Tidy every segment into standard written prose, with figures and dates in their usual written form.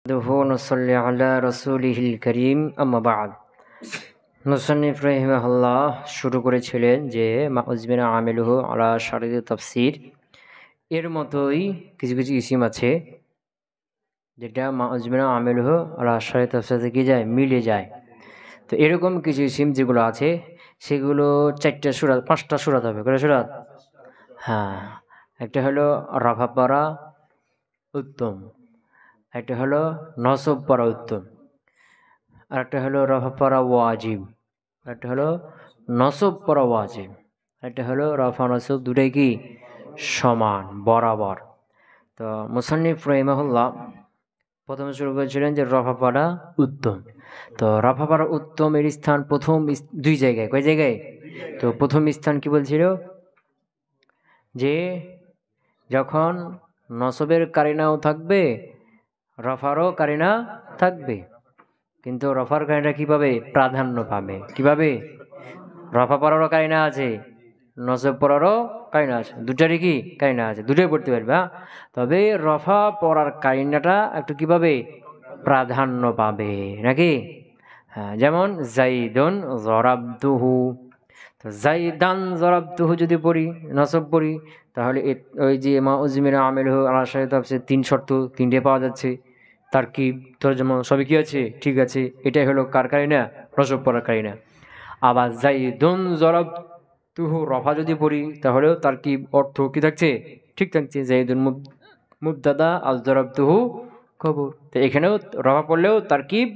নুসাল্লি আলা রাসূলিহিল কারীম আম্মা বা'দ। মুসান্নিফ রাহিমাহুল্লাহ শুরু করেছিলেন যে মা উজবিনা আমিলুহু আলা শারিদ তাফসীর, এর মতোই কিছু কিছু ইসিম আছে যেটা মা উজবিনা আমিলুহু আলা শারিদ তাফসীর থেকে যায়, মিলে যায়। তো এরকম কিছু ইসিম যেগুলো আছে সেগুলো 4টা সূরা 5টা সূরাত হবে। কয়টা সূরাত? হ্যাঁ, একটা হলো রাফা পড়া উত্তম, একটা হলো নসব পড়া উত্তম, আর একটা হলো রফা পড়া ওয়াজিব, একটা হলো নসব পড়া ওয়াজিব, একটা হলো রফা নসব দুটাই কি সমান বরাবর। তো মুসান্নিফ রাহিমাহুল্লাহ প্রথমে শুরু করেছিলেন যে রফা পড়া উত্তম। তো রফা পড়া উত্তমের স্থান প্রথম দুই জায়গায়। কয় জায়গায়? তো প্রথম স্থান কি বলছিল যে যখন নসবের কারিনাও থাকবে রফারও কারিনা থাকবে, কিন্তু রফার কারিনা কি পাবে? প্রাধান্য পাবে। কিভাবে? রফা পড়ারও কারিনা আছে, নসব পড়ারও কারিনা আছে, দুটারই কি কারিনা আছে, দুটোই পড়তে পারবে। তবে রফা পড়ার কারিনাটা একটু কি পাবে? প্রাধান্য পাবে নাকি? হ্যাঁ, যেমন জাইদুন জরাবতুহু, তো জাইদান জরাবতুহু যদি পড়ি নসব পড়ি তাহলে ওই যে মা উজমিরা আমিলুহু আলা শারিত তাফসীর 3 শর্ত 3টে পাওয়া যাচ্ছে। তারকিব তরজমা সবই কি আছে? ঠিক আছে। এটাই হলো কার কারিনা? নসব পড়ার কারিনা। আবার জাইদুন জরাবতুহু রফা যদি পড়ি তাহলেও তারকিব অর্থ কি থাকছে? ঠিক থাকছে। জাইদুন মুবতাদা আল জরাবতুহু খবর। তো এখানেও রফা পড়লেও তারকিব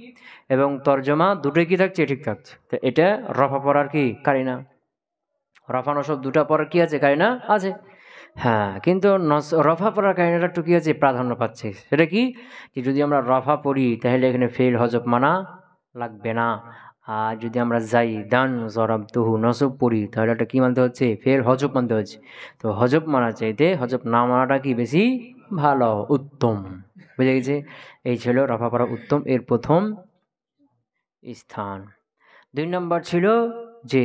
এবং তরজমা দুটোই কি থাকছে? ঠিক থাকছে। তো এটা রফা পড়ার কি কারিনা। রফা নসব দুটা পড়ার কি আছে? কারিনা আছে। হ্যাঁ, কিন্তু রফা পড়ার কারিনাটা একটু কি আছে? প্রাধান্য পাচ্ছে। সেটা কি? যে যদি আমরা রফা পড়ি তাহলে এখানে ফেল হজব মানা লাগবে না। আর যদি আমরা জাইদান জরাবতুহু নসব পড়ি তাহলে এটা কি মানতে হচ্ছে? ফেল হজব মানতে হচ্ছে। তো হজব মানা চাইতে হজব না মানাটা কি বেশি ভালো, উত্তম। বুঝে গেছে? এই ছিল রফা পড়া উত্তম এর প্রথম স্থান। 2 নম্বর ছিল যে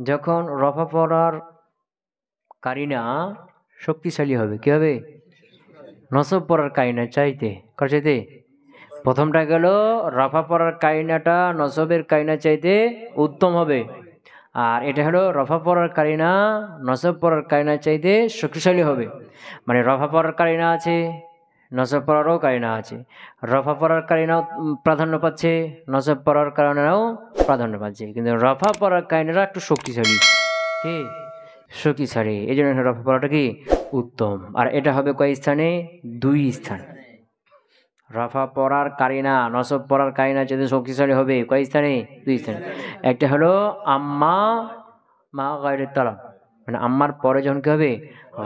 যখন রফা পড়ার কারিনা শক্তিশালী হবে, কি হবে? নসব পড়ার কারিনা চাইতে কার চাইতে? প্রথমটা গেল রফা পড়ার কারিনাটা নসবের কারিনা চাইতে উত্তম হবে, আর এটা হলো রফা পড়ার কারিনা নসব পড়ার কারিনা চাইতে শক্তিশালী হবে। মানে রফা পড়ার কারিনা আছে, নসব পড়ারও কারিনা আছে। রফা পড়ার কারিনাও প্রাধান্য পাচ্ছে, নসব পড়ার কারণেও প্রাধান্য পাচ্ছে, কিন্তু রফা পড়ার কারিনাটা একটু শক্তিশালী। কি শক্তিশালী? এই জন্য রফা পড়াটা কি উত্তম। আর এটা হবে কয় স্থানে? 2 স্থান। রফা পড়ার কারিনা নসব পড়ার কারিনা যদি শক্তিশালী হবে কয় স্থানে? 2 স্থানে। একটা হলো আম্মা মা গায়রে তালাব, মানে আম্মার পরে যখন কি হবে?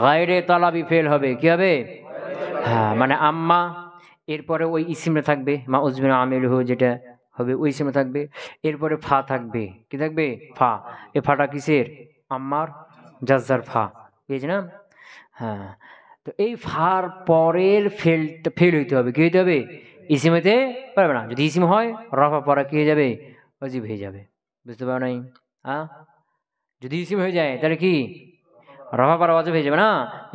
গায়রে তালাবি ফেল হবে। কি হবে? হ্যাঁ, মানে আম্মা এরপরে ওই ইসিমে থাকবে মা উজমিনা আমিলুহু, যেটা হবে ওই ইসিমে থাকবে। এরপরে ফা থাকবে। কি থাকবে? ফা। এ ফাটা কিসের? আম্মার জাজ্জার ফা, বুঝেছি না? হ্যাঁ, তো এই ফার পরের ফেল হইতে হবে। কি হইতে হবে? ইসিম হইতে পারবে না। যদি ইসিম হয় রফা পড়া কি হয়ে যাবে? ওয়াজিব হয়ে যাবে। বুঝতে পারো নাই? হ্যাঁ, যদি ইসিম হয়ে যায় তাহলে কি রফা পড়া ওয়াজিব হয়ে যাবে না?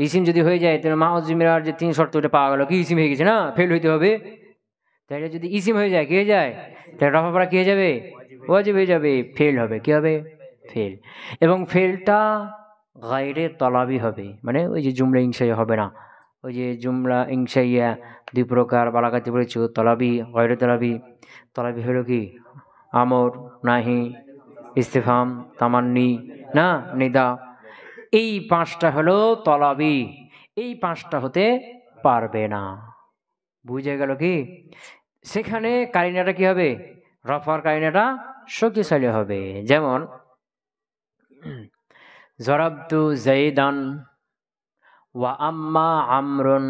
ইসিম যদি হয়ে যায় তাহলে মা উজমিরার যে 3 শর্ত ওটা পাওয়া গেল, কি ইসিম হয়ে গেছে না? ফেল হইতে হবে। তাহলে যদি ইসিম হয়ে যায় কি হয়ে যায়? তাহলে রফা পড়া কি হয়ে যাবে? ওয়াজিব হয়ে যাবে। ফেল হবে। কি হবে? ফেল। এবং ফেলটা গায়রে তলাবি হবে, মানে ওই যে জুমলা ইনশাইয়া হবে না। ওই যে জুমলা ইনশাইয়া 2 প্রকার বালাগাতে পড়েছো, তলাবি গায়রে তলাবি। তলাবি হলো কি? আমর, নাহি, ইস্তেফাম, তামান্নি, না নিদা। এই 5টা হলো তলাবি। এই 5টা হতে পারবে না। বুঝে গেল কি? সেখানে কারিনাটা কি হবে? রফার কারিনাটা শক্তিশালী হবে। যেমন জরাবতু জাইদান ওয়া আম্মা আমরুন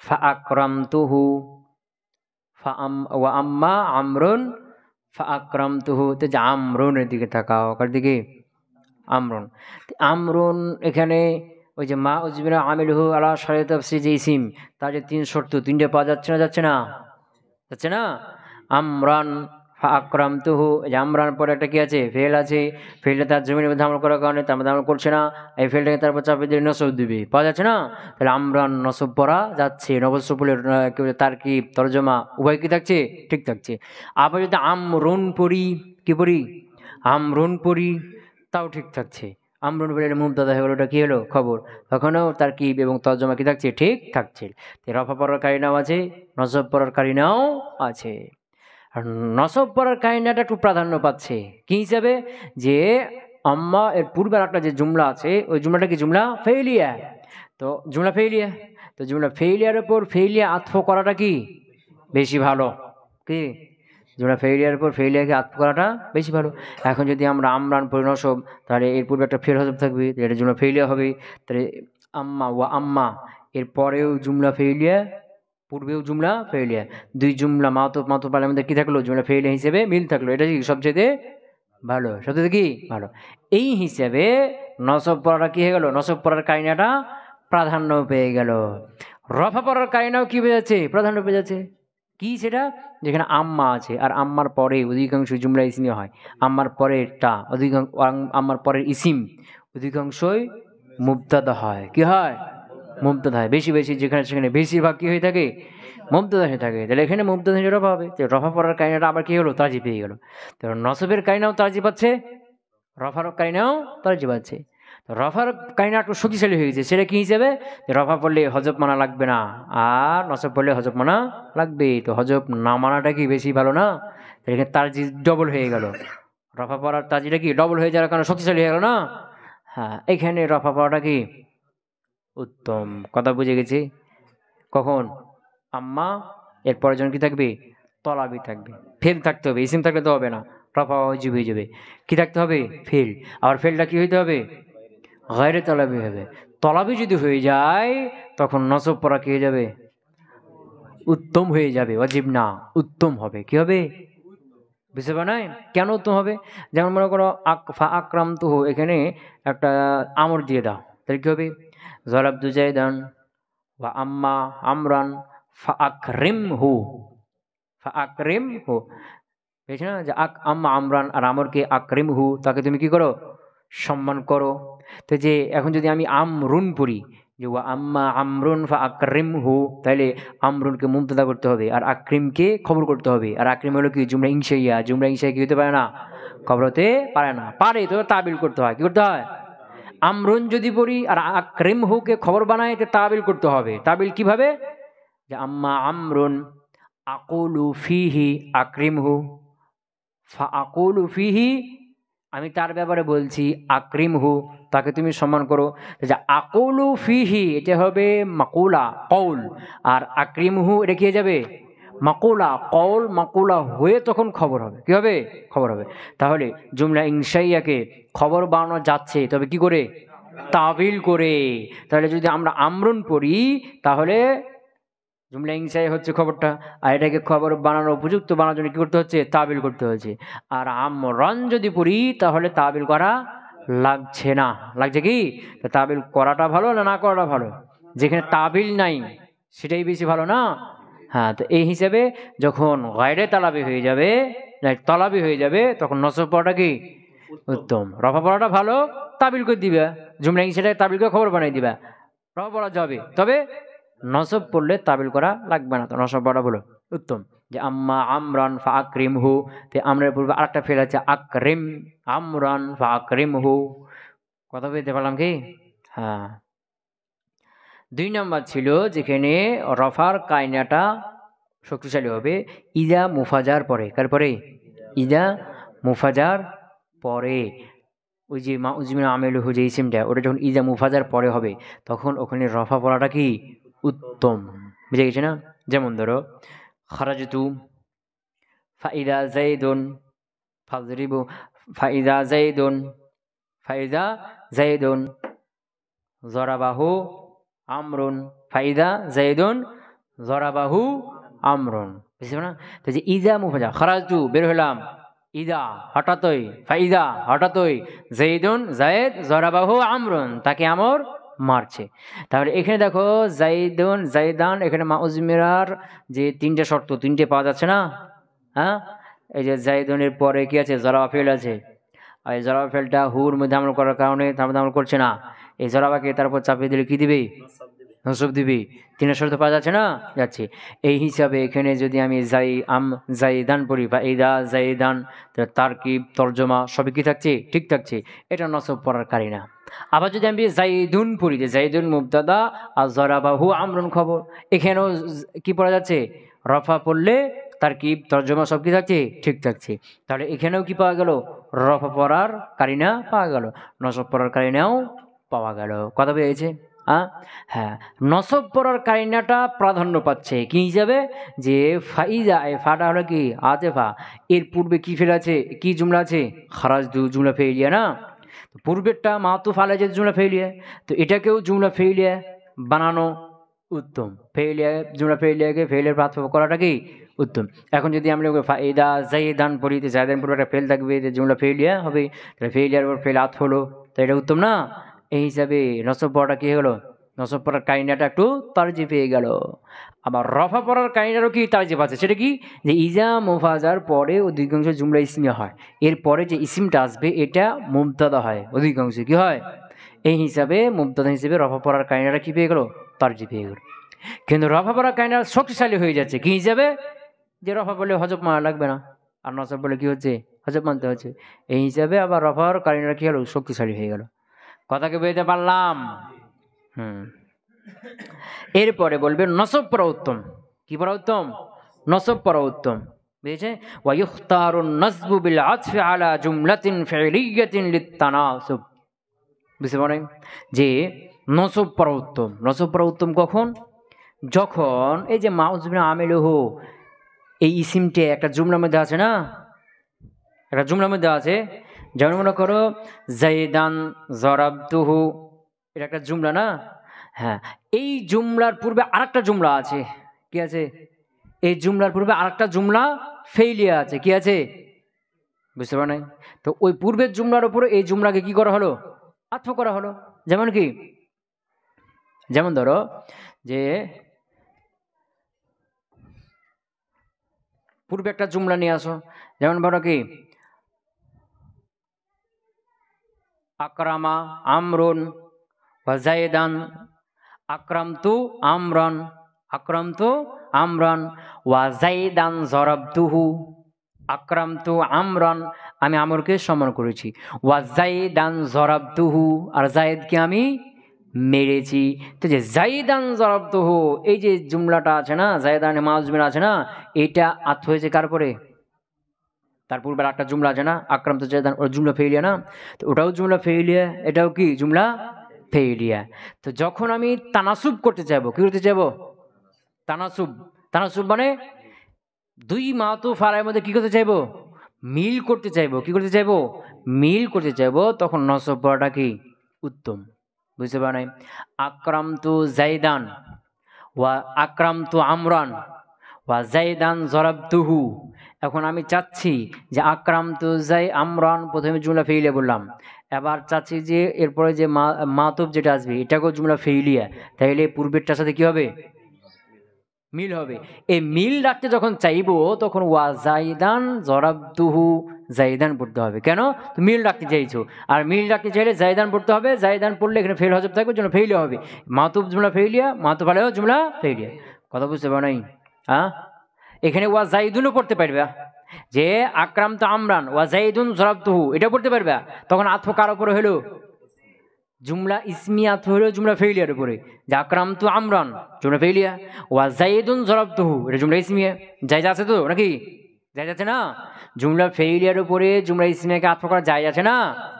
ফা আকরামতুহু, ওয়া আম্মা আমরুন ফা আকরামতুহু। তো যে আমরুনের দিকে তাকাও, কার দিকে? আমরুন। আমরুন এখানে ওই যে মা উজমিরা আমিলুহু আলা শারিত তাফসীর যে ইসিম, তার যে 3 শর্ত 3টে পাওয়া যাচ্ছে না? যাচ্ছে না? যাচ্ছে না? আমরান আকরামতুহু, এই যে আমরান পরে একটা কি আছে, ফেল আছে, ফেলটা তার জমিনের মধ্যে আমল করার কারণে তার মধ্যে আমল করছে না, এই ফেলটাকে তারপর চাপে দিয়ে নসব দিবে, পাওয়া যাচ্ছে না? তাহলে আমরান নসব পড়া যাচ্ছে, নবসবুলের তার কি তরজমা উভয় কি থাকছে, ঠিক থাকছে। আবার যদি আমরুন পড়ি, কি পড়ি, আমরুন পড়ি, তাও ঠিক থাকছে। আমরুন পড়ি মুবতাদা হয়ে গেল, ওটা কি হলো, খবর, তখনও তার কি এবং তরজমা কি থাকছে, ঠিক থাকছে। রফা পড়ার কারিনাও আছে, নসব পড়ার কারিনাও আছে। আর নসব পড়ার কারিনাটা একটু প্রাধান্য পাচ্ছে কি হিসাবে, যে আম্মা এর পূর্বের একটা যে জুমলা আছে, ওই জুমলাটা কি জুমলা ফেইলিয়া, তো জুমলা ফেইলিয়া, তো জুমলা ফেইলিয়ার উপর ফেইলিয়া আতফ করাটা কি বেশি ভালো, কি জুমলা ফেইলিয়ার উপর ফেইলিয়াকে আতফ করাটা বেশি ভালো। এখন যদি আমরা আমরান পড়ি নসব, তাহলে এর পূর্বে একটা ফের হজব থাকবে, এটা জুমলা ফেইলিয়া হবে। তাহলে আম্মা ওয়া আম্মা, এর পরেও জুমলা ফেইলিয়া, পূর্বেও জুমলা ফেইলিয়া, দুই জুমলা মাতব পালের মধ্যে কি থাকলো, জুমলা ফেইলিয়া হিসেবে মিল থাকলো, এটা কি সবচেয়ে ভালো, সবচেয়ে কি ভালো। এই হিসেবে নসব পড়াটা কি হয়ে গেল, নসব পড়ার কারিনাটা প্রাধান্য পেয়ে গেল। রফা পড়ার কারিনাও কি পেয়ে যাচ্ছে, প্রাধান্য পেয়ে যাচ্ছে। কি সেটা, যেখানে আম্মা আছে, আর আম্মার পরে অধিকাংশ জুমলা ইসমি হয়, আম্মার পরেরটা অধিকাংশ, আম্মার পরের ইসিম অধিকাংশই মুবতাদা হয়, কি হয়, মুবতাদা হয়, বেশি বেশি যেখানে সেখানে বেশিরভাগ কি হয়ে থাকে, মুবতাদা হয়ে থাকে। তাহলে এখানে মুবতাদা হয়ে রফা হবে, তো রফা পড়ার কারিনাটা আবার কি হলো, তাজি পেয়ে গেল। তো নসবের কারিনাও তাজি পাচ্ছে, রফার কারিনাও তাজি পাচ্ছে। রফার কারিনা একটু শক্তিশালী হয়ে গেছে, সেটা কি হিসেবে, রফা পড়লে হজব মানা লাগবে না, আর নসব পড়লে হজব মানা লাগবে, তো হজব না মানাটা কি বেশি ভালো না, এখানে তাজি ডবল হয়ে গেল, রফা পড়ার তাজিটা কি ডবল হয়ে যাওয়ার কারণে শক্তিশালী হয়ে গেল না। হ্যাঁ, এখানে রফা পড়াটা কি উত্তম, কথা বুঝে গেছি। কখন আম্মা, এরপরে জন কি থাকবে, তলাবি থাকবে, ফেল থাকতে হবে, ইসিম থাকলে তো হবে না, রফা ওয়াজিব হয়ে যাবে, কি থাকতে হবে, ফেল। আবার ফেলটা কি হইতে হবে, গায়রে তলাবি হবে। তলাবি যদি হয়ে যায় তখন নসব পড়া কি হয়ে যাবে, উত্তম হয়ে যাবে, ওয়াজিব না, উত্তম হবে, কি হবে, বুঝতে পার নাই, কেন উত্তম হবে। যেমন মনে করো আকরামতুহু, এখানে একটা আমর দিয়ে দাও, তাহলে কি হবে, জরাবতু জাইদান ওয়া আম্মা আমরান ফাআকরিমহু, ফাআকরিমহু, বুঝছ না, যে আম্মা আমরান আর আমরকে আকরিমহু, তাকে তুমি কি করো, সম্মান করো। তো যে এখন যদি আমি আমরুন পড়ি, যে ওয়া আম্মা আমরুন ফাআকরিমহু, তাহলে আমরুনকে মুবতাদা করতে হবে, আর আকরিমকে খবর করতে হবে। আর আকরিম হলো কি জুমলা ইনশাইয়া, জুমলা ইনশাইয়া কি হতে পারে না, খবর হতে পারে না, পারে তো তাবিল করতে হয়, কি করতে হয়, আমরুন যদি পড়ি আর আকরিমহুকে খবর বানায়, তো তাবিল করতে হবে। তাবিল কিভাবে, যে আম্মা আমরুন আকুলু ফিহি আকরিমহু, ফাআকুলু ফিহি, আমি তার ব্যাপারে বলছি, আকরিমহু, তাকে তুমি সম্মান করো। যে আকুলু ফিহি, এটা হবে মাকুলা কৌল, আর আকরিমহু এটা কি হয়ে যাবে, মাকুলা কৌল, মাকুলা হয়ে তখন খবর হবে, কি হবে, খবর হবে। তাহলে জুমলা ইনশাইয়াকে খবর বানানো যাচ্ছে, তবে কি করে, তাবিল করে। তাহলে যদি আমরা আমরুন পড়ি, তাহলে জুমলা ইনশাইয়া হচ্ছে খবরটা, আর এটাকে খবর বানানোর উপযুক্ত বানানোর জন্য কি করতে হচ্ছে, তাবিল করতে হচ্ছে। আর আমরান যদি পড়ি, তাহলে তাবিল করা লাগছে না, লাগছে কি, তাবিল করাটা ভালো না না করাটা ভালো, যেখানে তাবিল নাই সেটাই বেশি ভালো না। হ্যাঁ, তো এই হিসেবে যখন গায়রে তালাবি হয়ে যাবে, তলাবি হয়ে যাবে, তখন নসব পড়াটা কি উত্তম, রফা পড়াটা ভালো, তাবিল করে দিবা, জুমলা ইনশাইয়া তাবিল করে খবর বানাই দিবা, রফা পড়া যাবে, তবে নসব পড়লে তাবিল করা লাগবে না, তো নসব পড়া বলো উত্তম। যে আম্মা আমরান ফাআকরিমহু, তে আমরার পূর্বে আরেকটা ফেল আছে আকরিম, আমরান ফাআকরিমহু, কথা বলতে পারলাম কি। হ্যাঁ, 2 নম্বর ছিল যেখানে রফার কায়নাটা শক্তিশালী হবে ইদা মুফাজার পরে, কার পরে, ইদা মুফাজার পরে, ওই যে মা উজমিন আমেলুহু যে ইসিমটা, ওটা যখন ইদা মুফাজার পরে হবে, তখন ওখানে রফা পড়াটা কি উত্তম, বুঝে গেছে না। যেমন ধরো খারাজতু ফাইদা জাইদুন ফাজরিবু, ফাইদা জাইদুন, ফাইদা জাইদুন জরাবাহু আমরুন, ফাইদা জাইদুন জরাবাহু আমরুন, বুঝছো না। তো যে ইদা মুফাজা, খারাজতু বের হলাম, ইদা হঠাৎই, ফাইদা হঠাৎই, জাইদুন জায়েদ, জরাবাহু আমরুন, তাকে আমর মারছে। তাহলে এখানে দেখো জাইদুন জাইদান, এখানে মা উজমিরার যে 3টে শর্ত, 3টে পাওয়া যাচ্ছে না। হ্যাঁ, এই যে জাইদুনের পরে কি আছে, জরাবা ফেল আছে। আর এই জরাবা ফেলটা হুর মধ্যে আমল করার কারণে তার মধ্যে আমল করছে না। এই জরাবাকে তারপর চাপিয়ে দিলে কি দিবে, নসব দিবে। তিনের শর্ত পাওয়া যাচ্ছে না, যাচ্ছে। এই হিসাবে এখানে যদি আমি জাইদান পড়ি বা ইদা জাইদান, তারকিব তর্জমা সবই কি থাকছে, ঠিক থাকছে, এটা নসব পড়ার কারিনা। আবার যদি আমি জাইদুন পড়ি, যে জাইদুন মুবতাদা আর জরাবাহু আমরুন খবর, এখানেও কি পড়া যাচ্ছে, রফা পড়লে তারকিব তর্জমা সব কি থাকছে, ঠিক থাকছে। তাহলে এখানেও কি পাওয়া গেল, রফা পড়ার কারিনা পাওয়া গেল, নসব পড়ার কারিনাও পাওয়া গেল। কথা পেয়েছে? হ্যাঁ, নসব পড়ার কারিনাটা প্রাধান্য পাচ্ছে কি হিসাবে, যে ফাইজা, ফাটা হলো কি আতেফা, এর পূর্বে কি ফেল আছে, কি জুমলা আছে, খারাজ দু জুমলা ফেলিয়া না, পূর্বেরটা মাতুফ আলাই যে জুমলা ফেলিয়া, তো এটাকেও জুমলা ফেলিয়া বানানো উত্তম। ফেলিয়া জুমলা ফেলিয়াকে ফেলের প্রার্থক্য করাটা কি উত্তম। এখন যদি আমরা ফাইদা জাইদান পড়িতে জাইদান পড়বে একটা ফেল থাকবে, যে জুমলা ফেলিয়া হবে, তাহলে ফেলিয়ার উপর ফেল আত হলো, তো এটা উত্তম না। এই হিসাবে নসব পড়াটা কি হলো, নসব পড়ার কাইনাটা একটু তারজি পেয়ে গেল। আবার রফা পড়ার কাইনারও কি তারজিব আছে, সেটা কি, যে ইজা মুফাজার পরে অধিকাংশ জুমলা ইসমিয়া হয়, এরপরে যে ইসিমটা আসবে এটা মুবতাদা হয়, অধিকাংশ কি হয়। এই হিসাবে মুবতাদা হিসেবে রফা পড়ার কাইনাটা কি পেয়ে গেল, তারজি পেয়ে গেল। কিন্তু রফা পড়ার কাইনা শক্তিশালী হয়ে যাচ্ছে কি হিসাবে, যে রফা বলে হজব মানা লাগবে না, আর নসব বলে কি হচ্ছে, হজব মানতে হচ্ছে। এই হিসাবে আবার রফার কারিনাটা কি হলো, শক্তিশালী হয়ে গেল। কথাকে বুঝতে পারলাম? এরপরে বলবে নসব পড়া উত্তম। কি পড়া উত্তম, নসব পড়া উত্তম। বুঝেছে? ওয়ায়ুখতারুন নাসবু বিল আতফি আলা জুমলাতিন ফি'লিয়াতিন লিত-তানাসুব। বুঝতে পারেন যে নসব পড়া উত্তম। নসব পড়া উত্তম কখন, যখন এই যে মাউজবিন আমিলুহু, এই ইসিমটে একটা জুমলার মধ্যে আছে না, একটা জুমলার মধ্যে আছে। যেমন মনে করো জাইদান জরাবতুহু, এটা একটা জুমলা না। হ্যাঁ, এই জুমলার পূর্বে আরেকটা জুমলা আছে, কি আছে, এই জুমলার পূর্বে আরেকটা জুমলা ফেইলিয়া আছে, কি আছে, বুঝতে পার নাই। তো ওই পূর্বের জুমলার উপরে এই জুমলাকে কি করা হলো, আতফ করা হলো। যেমন কি, যেমন ধরো যে পূর্বে একটা জুমলা নিয়ে আসো, যেমন ধরো কি আকরামা আমরুন ওয়া জাইদান, আকরামতু আমরান, আকরামতু আমরান ওয়া জাইদান জরাবতুহু, আকরামতু আমরান, আমি আমরকে সম্মান করেছি, ওয়া জাইদান জরাবতুহু, আর জায়েদকে আমি মেরেছি। তো যে জাইদান জরাবতুহু, এই যে জুমলাটা আছে না, জাইদান মাউজমিন আছে না, এটা আত হয়েছে কার পরে, তার পূর্বে একটা জুমলা আছে না আকরামতু জাইদান, ওর জুমলা ফেইলিয়া না, তো ওটাও জুমলা ফেইলিয়া, এটাও কি জুমলা ফেইলিয়া। তো যখন আমি তানাসুব করতে চাইবো, কি করতে চাইবো, তানাসুব। তানাসুব মানে দুই মাতুফ আলাইয়ের মধ্যে কি করতে চাইবো, মিল করতে চাইবো। কি করতে চাইবো, মিল করতে চাইবো, তখন নসব পড়াটা কি উত্তম। বুঝতে পার নাই? আকরামতু জাইদান ওয়া আকরামতু আমরান ওয়া জাইদান জরাবতুহু। এখন আমি চাচ্ছি যে আকরামতু জাই আমরান, প্রথমে জুমলা ফেইলিয়া বললাম, এবার চাচ্ছি যে এরপরে যে মাতুফ যেটা আসবে এটাকেও জুমলা ফেইলিয়া, তাইলে পূর্বেরটার সাথে কি হবে, মিল হবে। এই মিল রাখতে যখন চাইবো তখন ওয়া জাইদান জরাবতুহু, জাইদান পড়তে হবে। কেন, তো মিল রাখতে চাইছো, আর মিল রাখতে চাইলে জাইদান পড়তে হবে। জাইদান পড়লে এখানে ফেল হজব থাকবে, জন্য ফেইলিয়া হবে। মাতুব জুমলা ফেইলিয়া, মাতুব আলাইও জুমলা ফেইলিয়া। কথা বুঝতে পারো নাই? এখানে ওয়া জাইদুনও পড়তে পারবে, যে আকরামতু আমরান ওয়া জাইদুন জরাবতুহু, এটা পড়তে পারবে। তখন আতফ কার উপরে হলো, জুমলা ইসমিয়া আতফ হলো জুমলা ফেইলিয়ার উপরে, যে আকরামতু আমরান জুমলা ফেইলিয়া, ওয়া জাইদুন জরাবতুহু এটা জুমলা ইসমিয়া। জায়েজ আছে তো নাকি, জায়েজ আছে না? জুমলা ফেইলিয়ার উপরে জুমলা ইসমিয়াকে আতফ করা জায়েজ আছে না,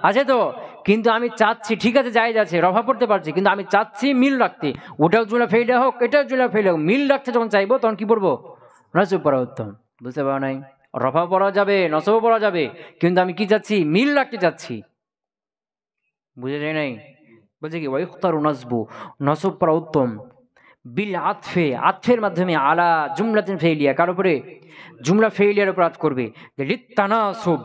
আছে তো। কিন্তু আমি চাচ্ছি, ঠিক আছে জায়েজ আছে, রফা পড়তে পারছি, কিন্তু আমি চাচ্ছি মিল রাখতে, ওটাও জুমলা ফেইলিয়া হোক এটাও জুমলা ফেইলিয়া হোক, মিল রাখতে যখন চাইবো তখন কি পড়বো, নসব পড়া উত্তম। বুঝতে পারো নাই? রফা পড়া যাবে, নসব পড়া যাবে, কিন্তু আমি কি চাচ্ছি, মিল রাখতে চাচ্ছি। বুঝে যায় নাই? বলছে কি ওয়াইখতারু নাসবু, নসব পড়া উত্তম, বিল আতফে, আতফের মাধ্যমে, আলা জুমলাতিন ফেইলিয়া, কার উপরে, জুমলা ফেইলিয়ার উপর আত করবে, লিত-তানাসুব,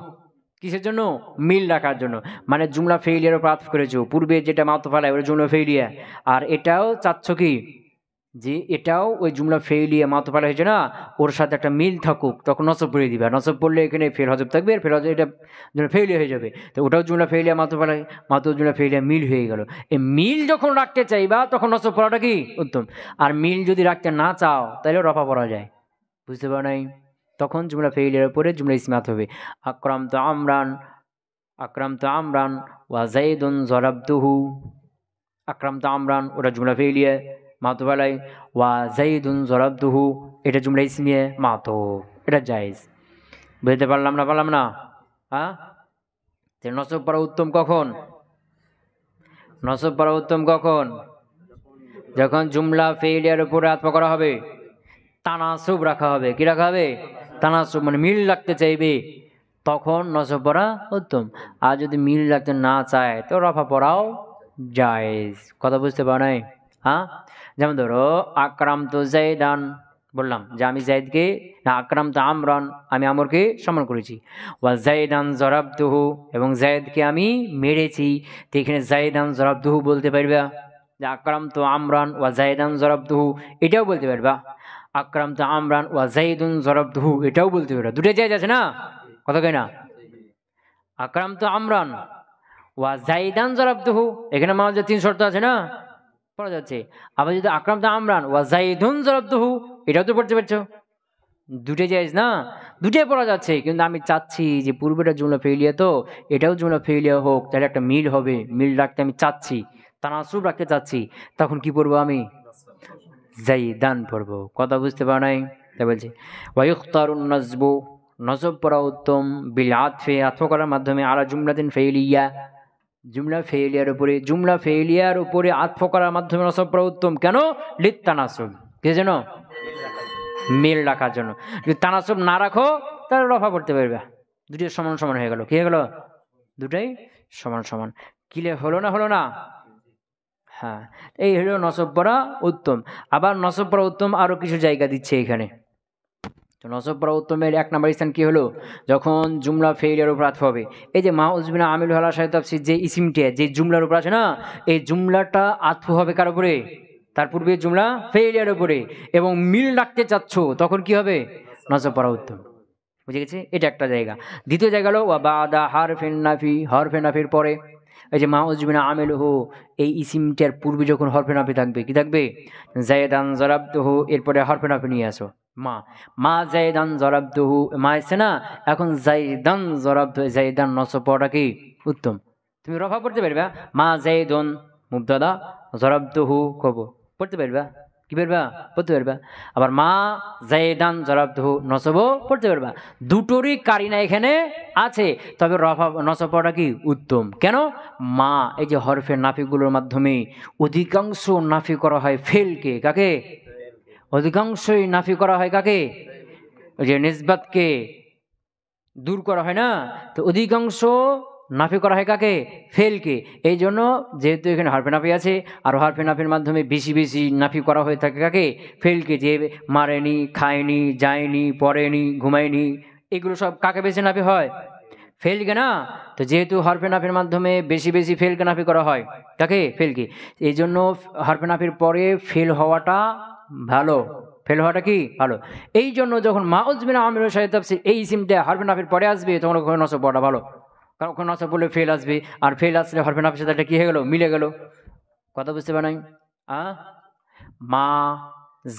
কিসের জন্য, মিল রাখার জন্য। মানে জুমলা ফেইলিয়ার উপর আতফ করেছো, পূর্বে যেটা মাতুফ আলাই ওটা জুমলা ফেইলিয়া, আর এটাও চাচ্ছ কি যে এটাও ওই জুমলা ফেইলিয়া মাতুফালা হয়েছে না, ওর সাথে একটা মিল থাকুক, তখন নসব পড়ে দিবে। নসব পড়লে এখানে ফেল হজব থাকবে, আর ফেল হজব এটা জুমলা ফেইলিয়া হয়ে যাবে। তো ওটাও জুমলা ফেইলিয়া মাতুফালা, জুমলা ফেইলিয়া মিল হয়ে গেল। এই মিল যখন রাখতে চাইবা তখন নসব পড়াটা কি উত্তম। আর মিল যদি রাখতে না চাও তাহলে রফা পড়া যায়। বুঝতে পারো নাই? তখন জুমলা ফেইলিয়ার উপরে জুমলা ইসমাত হবে। আকরাম তো আমরান ওয়া জাইদুন জরাবতুহু। আকরাম তো আমরান ওটা জুমলা ফেইলিয়া মাতুফালাই, ওয়া জাইদুন জরাবতুহু এটা জুমলা ইসমিয়ে মাতো, এটা জায়েজ। বুঝতে পারলাম না? হ্যাঁ, নসব পড়া উত্তম কখন? নসব পড়া উত্তম কখন? যখন জুমলা ফেইলিয়ার উপরে আতফা করা হবে, তানাসুব রাখা হবে। কি রাখা হবে? তানাসুব, মানে মিল রাখতে চাইবে, তখন নসব পড়া উত্তম। আর যদি মিল রাখতে না চায় তো রফা পড়াও জায়েজ। কথা বুঝতে পারো নাই? হ্যাঁ, যেমন ধরো আকরাম তো জাইদান, বললাম যে আমি জাইদকে, না আকরাম তো আমরান, আমি আমরকে সম্মান করেছি। ওয়া জাইদান জরাবতুহু, এবং জাইদকে আমি মেরেছি। তো এখানে জাইদান জরাবতুহু বলতে পারবা, যে আকরাম তো আমরান ওয়া জাইদান জরাবতুহু এটাও বলতে পারবা। আকরাম তো আমরান ওয়া জাইদুন জরাবতুহু এটাও বলতে পারবা। দুটোই জায়েজ আছে না? কথা কই না? আকরাম তো আমরান ওয়া জাইদান জরাবতুহু, এখানে মাঝে 3 শর্ত আছে না, পড়া যাচ্ছে। আবার যদি আকরাম তো আমরান ওয়া জাইদুন জরাবতুহু এটাও তো পড়তে পারছো। দুটোই জায়েজ না? দুটোই পড়া যাচ্ছে, কিন্তু আমি চাচ্ছি যে পূর্বেটা জুমলা ফেইলিয়া, তো এটাও জুমলা ফেইলিয়া হোক, তাহলে একটা মিল হবে। মিল রাখতে আমি চাচ্ছি, তানাসুব রাখতে চাচ্ছি, তখন কি পড়বো আমি? জাইদান পড়বো। কথা বুঝতে পারো নাই? তাই বলছি ওয়ায়ুখতারুন নাজবু, নজব পড়া উত্তম, বিল আতফে আতফ করার মাধ্যমে, আলা জুমলাতিন ফেইলিয়া, জুমলা ফেইলিয়ার উপরে আতফ করার মাধ্যমে নজব পড়া উত্তম। কেন? লিত তানাসুব, কি যেন মিল রাখার জন্য। যদি তানাসুব না রাখো তাহলে রফা করতে পারবে। দুটোই সমান সমান হয়ে গেল। কি হয়ে গেল? দুটাই সমান সমান। ক্লিয়ার হলো না? হ্যাঁ, এই হলো নসব পড়া উত্তম। আবার নসব পড়া উত্তম আরও কিছু জায়গা দিচ্ছে এখানে। তো নসব পড়া উত্তমের 1 নম্বর স্থান কি হলো? যখন জুমলা ফেইলিয়ার উপর আতফ হবে। এই যে মা উজবিনা আমিল হালা সাহেব তাফসির, যে ইসিমটা যে জুমলার উপর আছে না, এই জুমলাটা আতফ হবে কার উপরে? তার পূর্বে জুমলা ফেইলিয়ার উপরে, এবং মিল রাখতে চাচ্ছ, তখন কি হবে? নসব পড়া উত্তম। বুঝে গেছে? এটা একটা জায়গা। দ্বিতীয় জায়গা হলো ওয়া বাদা হারফিন নাফি, হরফে নাফির পরে। এই যে মা উজবিনা আমিলহু, এই ইসিমটার পূর্বে যখন হরফে নাফি থাকবে, কি থাকবে? জায়দান জরাবতুহু, এরপরে হরফে নাফি নিয়ে আসো। মা জায়দান জরাবতুহু, মা এসছে না, এখন জায়দান জরাবতুহু, জায়দান নসব পড়াটা কি উত্তম। তুমি রফা পড়তে পারবা, মা জায়দুন মুবতাদা জরাবতুহু খবর পড়তে পারবা। কি পারবা? পড়তে পারবা। আবার মা জায়দান জরাবতুহু নসবও পড়তে পারবা। দুটোরই কারিনা এখানে আছে, তবে রফা নসব পড়াটা কি উত্তম। কেন? মা এই যে হরফের নাফিগুলোর মাধ্যমে অধিকাংশ নাফি করা হয় ফেলকে। কাকে? অধিকাংশই নাফি করা হয় কাকে? ওই যে নিসবাতকে দূর করা হয় না, তো অধিকাংশ নাফি করা হয় কাকে? ফেলকে। এই জন্য যেহেতু এখানে হরফে নাফি আছে, আর হরফে নাফির মাধ্যমে বেশি বেশি নাফি করা হয়ে থাকে কাকে? ফেলকে। যে মারেনি, খায়নি, যায়নি, পড়েনি, ঘুমায়নি, এগুলো সব কাকে বেশি নাফি হয়? ফেলকে না? তো যেহেতু হরফে নাফির মাধ্যমে বেশি বেশি ফেলকে নাফি করা হয় কাকে? ফেলকে। এই জন্য হরফে নাফির পরে ফেল হওয়াটা ভালো। ফেল হওয়াটা কি ভালো। এই জন্য যখন মা উজবিনা আমির সাহেব তাফসীর এই ইসিমটা হরফে নাফির পরে আসবে, তখন ওখানে নসব পড়া ভালো। কারণ ওখানে নসব পড়লে ফেল আসবে, আর ফেল আসলে হরফে নাফির সাথে একটা কি হয়ে গেল? মিলে গেল। কথা বুঝতে পারেন? মা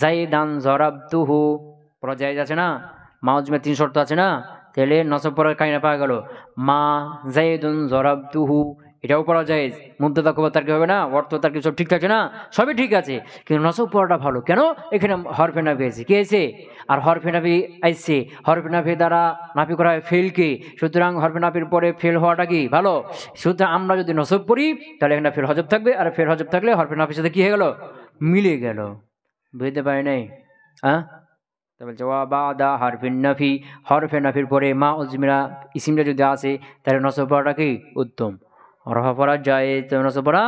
জাইদান জরাবতুহু পড়া জায়েজ আছে না? মা উজমে 3 শর্ত আছে না, তাহলে নসব পড়ার কাইনা পাওয়া গেল। মা জাইদুন জরাবতুহু এটাও পড়া জায়েজ। মুবতাদা খবর তার কি হবে না, অর্থ তার কি সব ঠিক থাকছে না? সবই ঠিক আছে, কিন্তু নসব পড়াটা ভালো। কেন? এখানে হরফে নাফি আছে। কি আছে? আর হরফে নাফি আসছে, হরফে নাফি দ্বারা নাফি করা হয় ফেলকে, সুতরাং হরফে নাফির পরে ফেল হওয়াটা কি ভালো। সুতরাং আমরা যদি নসব পড়ি তাহলে এখানে ফেল হজব থাকবে, আর ফেল হজব থাকলে হরফে নাফির সাথে কি হয়ে গেল? মিলে গেল। বুঝতে পারি নাই? বলছে ওয়া বাদা হারফিন নাফি, হরফে নাফির পরে মা উজমিরা ইসিমটা যদি আসে তাহলে নসব পড়াটা কি উত্তম। রফা পড়া যায়, তো নসব পড়া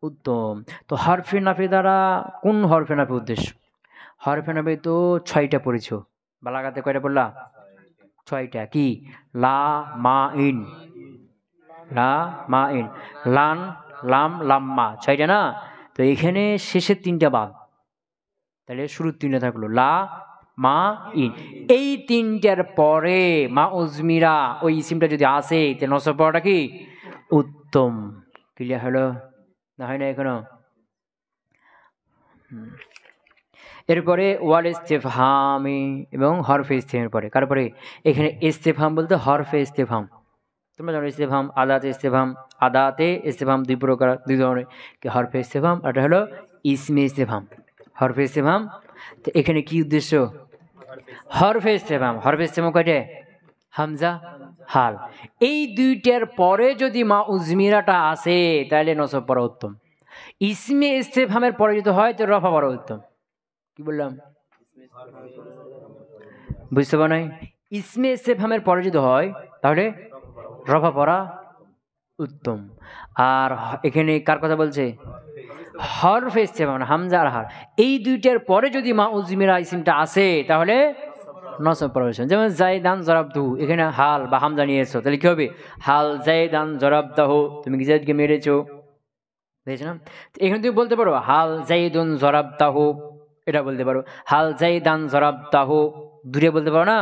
উত্তম। তো হরফে নাফি দ্বারা কোন হরফে নাফি উদ্দেশ্য? হরফে নাফি তো 6টা পড়েছ। বালাগাতে কয়টা পড়লা? 6টা। কি? লা, মা, ইন। লা, মা, ইন, লান, লাম, লাম্মা, 6টা না? তো এখানে শেষের 3টা বাদ। তাহলে শুরু তিনটা থাকলো লা মা ইন। এই তিনটার পরে মা উজমিরা ওই ইসিমটা যদি আসে তাহলে নসব পড়াটা কি উত্তম। ক্লিয়ার হলো না হয় না এখনো? এরপরে ওয়াল ইস্তেফহামি এবং হরফে ইস্তেফহামের পরে তারপরে এখানে ইস্তেফহাম বলতে হরফে ইস্তেফহাম। তোমরা জানো ইস্তেফহাম আদাতে ইস্তেফহাম। আদাতে ইস্তেফহাম দুই প্রকার, দুই ধরনের, কি হরফে ইস্তেফহাম আর এটা হলো ইসমে ইস্তেফহাম। হরফে ইস্তেফহাম তো এখানে কি উদ্দেশ্য? হরফে ইস্তেফহাম। হরফে ইস্তেফহাম কয়টা? হামজা হাল। এই দুইটার পরে যদি মা উজমিরাটা আসে তাহলে নসব পড়া উত্তম। ইসমে ইস্তেফহামের পরে যদি হয় তো রফা পড়া উত্তম। কি বললাম বুঝতে পারো নাই? ইসমে ইস্তেফহামের পরে যদি হয় তাহলে রফা পড়া উত্তম। আর এখানে কার কথা বলছে? হরফে ইস্তেফহাম হামজা আর হাল। এই দুইটার পরে যদি মা উজমিরা ইসিমটা আসে তাহলে নসব পড়া উত্তম। যেমন জাইদান জরাবদহু, এখানে হাল বা হামজা নিয়েছো তাহলে কি হবে? হাল জাইদান জরাবদাহু, তুমি কি জাইদকে মেরেছো, বুঝেছিলাম? এখানে তুমি বলতে পারো হাল জাইদুন জরাবদাহু, এটা বলতে পারো। হাল জাইদান জরাবদাহু দূরে বলতে পারো না।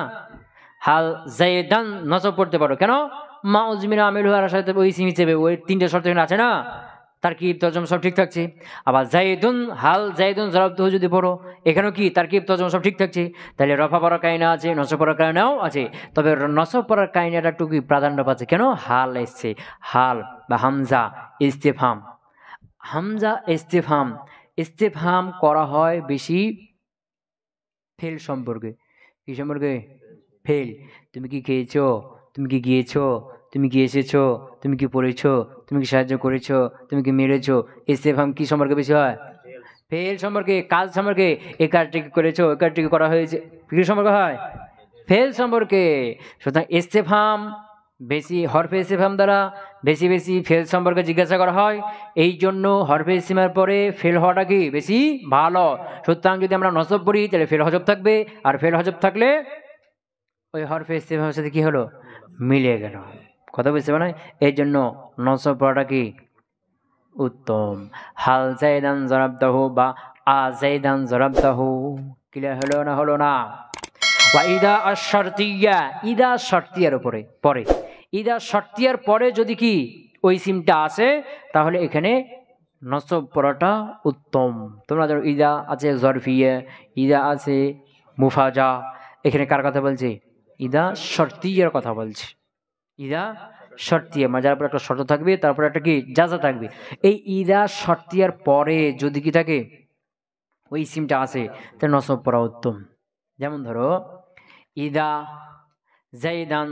হাল জাইদান নসব পড়তে পারো, কেন? মা উজমিরা আমিল হওয়ার সাথে ওই ইসিম হিসেবে ওই তিনটে শর্ত এখানে আছে না, তারকিব তরজমা সব ঠিক থাকছে। আবার জাইদুন হাল জাইদুন জরাবদাহু যদি পড়ো এখানেও কি তারকিব তরজমা সব ঠিক থাকছে, তাহলে রফা পড়ার কায়না আছে, নসব পড়ার কায়নাও আছে। তবে নসব পড়ার কায়নাটা টুকুই প্রাধান্য পাচ্ছে, কেন? হাল এসছে, হাল বা হামজা ইস্তেফহাম। হামজা ইস্তেফহাম, ইস্তেফহাম করা হয় বেশি ফেল সম্পর্কে। কি সম্পর্কে? ফেল। তুমি কি খেয়েছো, তুমি কি গিয়েছো, তুমি কি এসেছো, তুমি কি পড়েছো, তুমি কি সাহায্য করেছো, তুমি কি মেরেছো। ইস্তেফহাম কি সম্পর্কে বেশি হয়? ফেল সম্পর্কে, কাজ সম্পর্কে। এই কাজটি কি করেছো, এই কাজটি করা হয়েছে, কি সম্পর্কে হয়? ফেল সম্পর্কে। সুতরাং ইস্তেফহাম বেশি হরফে ইস্তেফহাম দ্বারা বেশি বেশি ফেল সম্পর্কে জিজ্ঞাসা করা হয়। এই জন্য হরফে ইস্তেফহামের পরে ফেল হওয়াটা কি বেশি ভালো। সুতরাং যদি আমরা নসব পড়ি তাহলে ফেল হজব থাকবে, আর ফেল হজব থাকলে ওই হরফে ইস্তেফহামের সাথে কি হলো? মিলে গেল। কথা বুঝতে পারে? এই জন্য নসব পড়াটা কি উত্তম। হাল জাইদান জরাবদাহু বা আ জাইদান জরাবদাহু। ক্লিয়ার হলো না হলো না? ইদা আশ-শারতিয়া, ইদা শর্তিয়ার উপরে পরে, ইদা শর্তিয়ার পরে যদি কি ওই সিমটা আসে তাহলে এখানে নসব পড়াটা উত্তম। তোমরা ধরো ইদা আছে জরফিয়া, ইদা আছে মুফাজা। এখানে কার কথা বলছে? ইদা শর্তিয়ার কথা বলছে। ইদা শর্তিয়া মানে যার পর একটা শর্ত থাকবে তারপর একটা কি জাজা থাকবে। এই ইদা শর্তিয়ার পরে যদি কি থাকে ওই সিমটা আসে তাহলে নসব পড়া উত্তম। যেমন ধরো ইদা জাইদান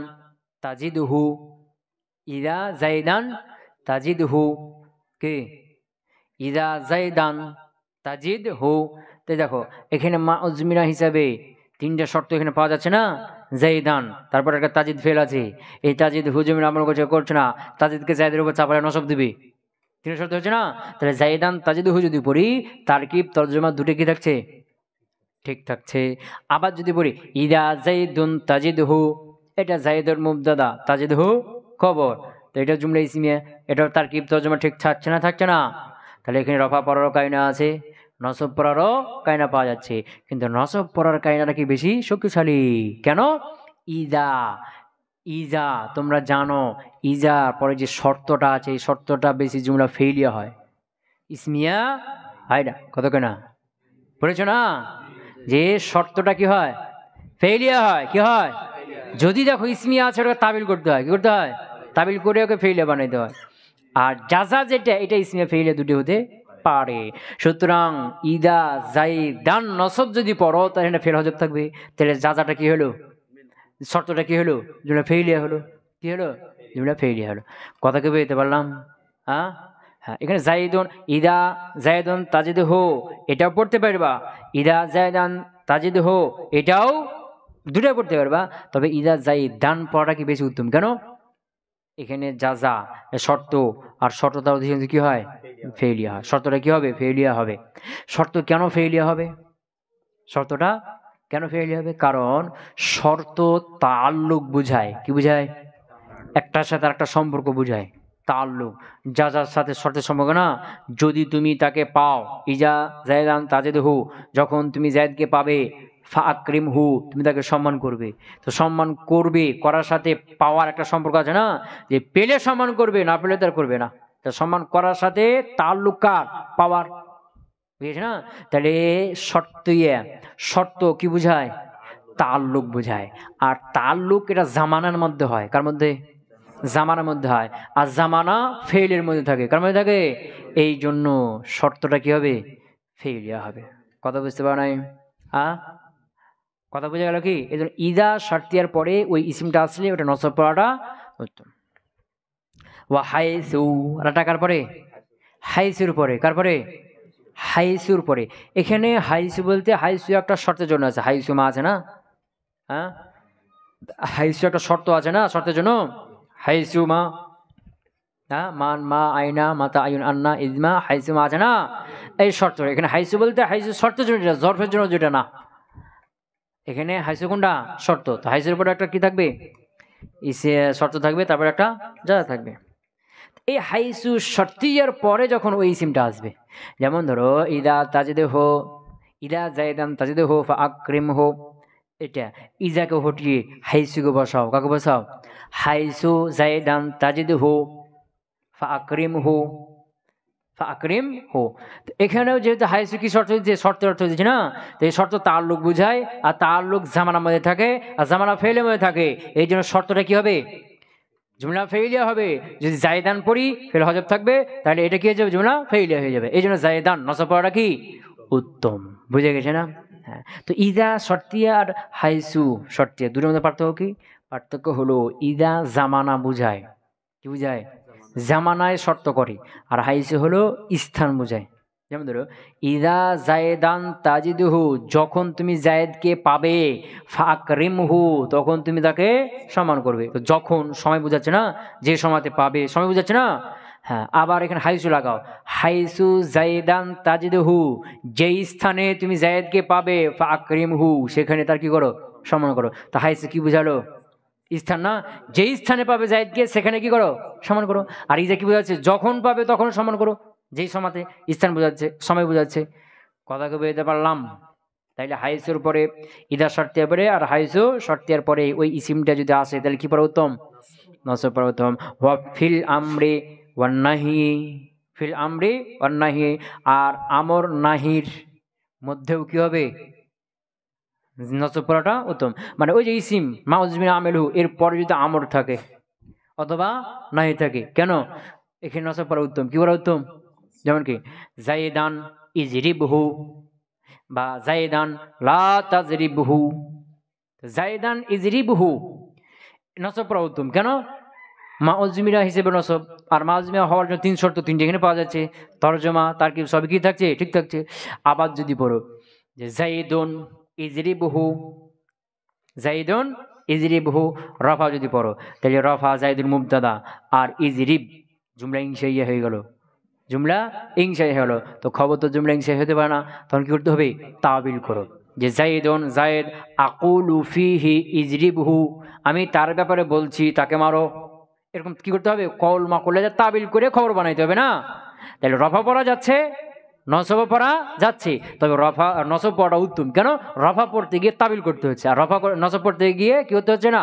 তাজিদহু, ইদা জাইদান তাজিদহু, কে? ইদা জাইদান তাজিদহু। তো দেখো এখানে মা উজমিরা হিসাবে তিনটা শর্ত এখানে পাওয়া যাচ্ছে না। জাইদান, তারপর একটা তাজিদ ফেল আছে, এই তাজিদ হুজুমিরা আমল করছে না, তাজিদকে জাইদের উপর চাপালে নসব দিবে। তিন শর্ত হচ্ছে না। তাহলে জাইদান তাজিদহু যদি পড়ি তারকিব তরজমা দুটো কি থাকছে? ঠিক থাকছে। আবার যদি বলি ইদা জাইদুন তাজিদহু, এটা জাইদুর মুবতাদা তাজিদহু খবর, তো এটা জুমলা ইসমিয়া, এটাও তারকিব তরজমা ঠিক থাকছে না? থাকছে না। তাহলে এখানে রফা পড়ারও কায়না আছে, নসব পড়ারও কায়না পাওয়া যাচ্ছে, কিন্তু নসব পড়ার কায়নাটা কি বেশি শক্তিশালী। কেন? ইজা, ইজা তোমরা জানো ইজা পরে যে শর্তটা আছে এই শর্তটা বেশি জুমলা ফেইলিয়া হয়, ইসমিয়া হয় না। কত কেনা পড়েছো না? যে শর্তটা কি হয়? ফেইলিয়া হয়। কি হয়? যদি দেখো ইসমিয়া আছে ওটা তাবিল করতে হয়। কি করতে হয়? তাবিল করে ওকে ফেইলিয়া বানাইতে হয়। আর জাজা যেটা এটা ইসমিয়া ফেইলিয়া দুটি হতে পারে। সুতরাং ইদা জাইদান নসব যদি পড়ো তাহলে এটা ফেল হজব থাকবে। তাহলে জাজাটা কি হলো? শর্তটা কি হলো? জুমলা ফেইলিয়া হলো। কি হলো? জুমলা ফেইলিয়া হলো। কথা কে বুঝতে পারলাম? হ্যাঁ, এখানে জাইদুন, ইদা জাইদুন তাজিদহু এটাও পড়তে পারবা, ইদা জাইদান তাজিদহু এটাও দুটো পড়তে পারবা। তবে ইদা জাইদান পড়াটা কি বেশি উত্তম। কেন? এখানে জাজা শর্ত, আর শর্তটা অধিকাংশ কি হয়? ফেইলিয়া হয়। শর্তটা কি হবে? ফেইলিয়া হবে। শর্ত কেন ফেইলিয়া হবে? শর্তটা কেন ফেইলিয়া হবে? কারণ শর্ত তাআল্লুক বুঝায়। কি বুঝায়? একটার সাথে একটা সম্পর্ক বুঝায়। তাল্লুক, যা যার সাথে শর্তের সম্পর্ক না, যদি তুমি তাকে পাও, ইজা জায়দান তাজেদহু, যখন তুমি জায়দকে পাবে, ফা আকরিম হু, তুমি তাকে সম্মান করবে। তো সম্মান করবে করার সাথে পাওয়ার একটা সম্পর্ক আছে না, যে পেলে সম্মান করবে, না পেলে তার করবে না। তা সম্মান করার সাথে তাল্লুক কার? পাওয়ার, বুঝেছ না? তাহলে শর্ত কি বুঝায়? তাল্লুক বুঝায়। আর তাল্লুক এটা জামানার মধ্যে হয়, কার মধ্যে? জামানার মধ্যে হয়। আর জামানা ফেইলের মধ্যে থাকে, কার মধ্যে থাকে? এই জন্য শর্তটা কি হবে? ফেইলিয়া হবে। কথা বুঝতে পারো নাই? কথা বুঝে গেল কি? এই জন্য ইদা শর্তিয়ার পরে ওই ইসিমটা আসলে ওটা নসব পড়াটা উত্তম। ওয়া হাইসু, টাকার পরে হাইসুর পরে, কার পরে? হাইসুর পরে। এখানে হাইসু বলতে হাইসু একটা শর্তের জন্য আছে, হাইসু মা আছে না, হ্যাঁ, হাইসু একটা শর্ত আছে না, শর্তের জন্য হাইসু মা, হ্যাঁ, মান মা আইনা মাতা আইন আন্না ইজমা হাইসু মা আছে না, এই শর্ত। এখানে হাইসু বলতে হাইসু শর্তের জন্য, যেটা জরফের জন্য যেটা না। এখানে হাইসু কোনটা? শর্ত। তো হাইসুর পরে একটা কি থাকবে? ইসে শর্ত থাকবে, তারপরে একটা যা থাকবে। এই হাইসু শর্তিয়ার পরে যখন ওই ইসিমটা আসবে, যেমন ধরো ইদা তাজিদে হো, ইদা জায়দান তাজিদে হো ফা আকরিম হো, এটা ইজাকে হটিয়ে হাইসুকে বসাও, কাকে বসাও? হাইসু জায়দান তাজিদে হো ফা আকরিম হো, ফা আকরিম হো। এখানেও যেহেতু হাইসু কি শর্ত, যে শর্তের অর্থ দিচ্ছে না, তো এই শর্ত তাল্লুক বুঝায়, আর তাল্লুক জামানার মধ্যে থাকে, আর জামানা ফেলের মধ্যে থাকে। এই জন্য শর্তটা কি হবে? জুমলা ফেইলিয়া হবে। যদি জায়দান পড়ি ফেল হজব থাকবে, তাহলে এটা কি হয়ে যাবে? জুমলা ফেইলিয়া হয়ে যাবে। এই জন্য জায়দান নসব পড়াটা কি উত্তম। বুঝে গেছে না? হ্যাঁ। তো ইদা শর্তিয়া আর হাইসু শর্তিয়া দুটোর মধ্যে পার্থক্য কি? পার্থক্য হলো ইদা জামানা বুঝায়, কি বুঝায়? জামানায় শর্ত করে। আর হাইসু হলো স্থান বুঝায়। যেমন ধরো ইদা জায়দান তাজিদুহু, যখন তুমি জায়েদকে পাবে, ফাকরিমহু, তখন তুমি তাকে সম্মান করবে। তো যখন সময় বোঝাচ্ছে না, যে সময়তে পাবে সময় বোঝাচ্ছে না। হ্যাঁ, আবার এখানে হাইসু লাগাও, হাইসু জায়দান তাজিদুহু, যেই স্থানে তুমি জায়েদকে পাবে, ফাকরিমহু, সেখানে তার কি করো? সম্মান করো। তো হাইসু কি বুঝালো? স্থান না, যেই স্থানে পাবে জায়েদকে সেখানে কি করো? সম্মান করো। আর ইজা কি বোঝাচ্ছে? যখন পাবে তখন সম্মান করো, যেই সময়তে, স্থান বোঝাচ্ছে, সময় বোঝাচ্ছে। কথাকে বুঝতে পারলাম? তাইলে হাইসুর পরে ইদা শর্তিয়ার পরে আর হাইসু শর্তিয়ার পরে ওই ইসিমটা যদি আসে, তাহলে কি পড়া উত্তম? নসব পড়া উত্তম। ওয়া ফিল আমরি ওয়ান নাহি, ফিল আমরি ওয়ান নাহি, আর আমর নাহির মধ্যেও কি হবে? নসব পড়াটা উত্তম। মানে ওই যে ইসিম মাউজমিন আমেলহু, এর পরে যদি আমর থাকে অথবা নাহি থাকে, কেন এখানে নসব পড়া উত্তম? কি পড়া উত্তম? যেমন কি জাইদান ইজরিবহু, বা জাইদান লা তাজরিবহু। জাইদান ইজরিবহু নসব পড়া উত্তম, কেন? মাউজমিরা হিসেবে নসব। আর মাউজমিরা হওয়ার জন্য তিন শর্ত, তিনটি এখানে পাওয়া যাচ্ছে। তরজমা তার কি সবই কি থাকছে? ঠিক থাকছে। আবার যদি পড়ো যে জাইদুন ইজরিবহু, জাইদুন ইজরিবহু, রফা যদি পড়ো, তাহলে রফা জাইদুল মুবতাদা, আর ইজরিব জুমলা ইনশাইয়া হয়ে গেল, জুমলা ইনশাই হয়ে গেল। তো খবর তো জুমলা ইনশাই হতে পারে না, তখন কি করতে হবে? তাবিল করো, যে জাইদুন জায়েদ, আকুলু ফিহি ইজরিবহু, আমি তার ব্যাপারে বলছি তাকে মারো। এরকম কি করতে হবে? কল মাকুলে তাবিল করে খবর বানাইতে হবে না? তাহলে রফা পড়া যাচ্ছে, নসব পড়া যাচ্ছে, তবে রফা নসব পড়া উত্তম, কেন? রফা পড়তে গিয়ে তাবিল করতে হচ্ছে, আর নসব পড়তে গিয়ে কি করতে হচ্ছে না?